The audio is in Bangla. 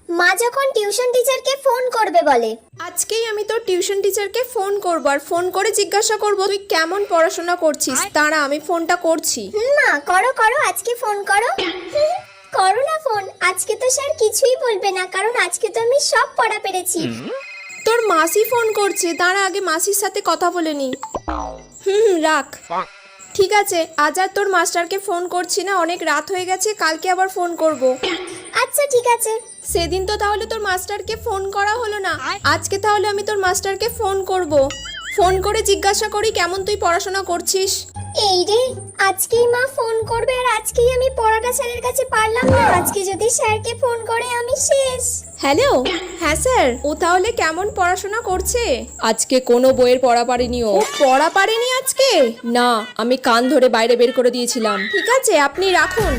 মা যখন টিউশন টিচারকে ফোন করবে বলে। আজকেই আমি তোর টিউশন টিচারকে ফোন করব আর ফোন করে জিজ্ঞাসা করব তুই কেমন পড়াশোনা করছিস। দাঁড়া আমি ফোনটা করছি। মা করো করো, আজকে ফোন করো। করো না ফোন, আজকে তো স্যার কিছুই বলবে না, কারণ আজকে তো আমি সব পড়া পেরেছি। তোর মাসি ফোন করছে, দাঁড়া আগে মাসির সাথে কথা বলে নি। রাখ। ঠিক আছে, আজ আর তোর মাস্টারকে ফোন করছি না, অনেক রাত হয়ে গেছে, কালকে আবার ফোন করব। আচ্ছা ঠিক আছে। সেদিন তো তাহলে তোর মাস্টারকে ফোন করা হলো না, আজকে তাহলে আমি তোর মাস্টারকে ফোন করব। ফোন করে জিজ্ঞাসা করি কেমন তুই পড়াশোনা করছিস। এই রে, আজকেই মা ফোন করবে আর আজকেই আমি পড়াটা স্যারের কাছে পারলাম না। আজকে যদি স্যারকে ফোন করে আমি শেষ। হ্যালো, হ্যাঁ স্যার, ও তাহলে কেমন পড়াশোনা করছে? আজকে কোনো বইয়ের পড়া পারেনি। ও পড়া পারেনি আজকে? না, আমি কান ধরে বাইরে বের করে দিয়েছিলাম। ঠিক আছে, আপনি রাখুন।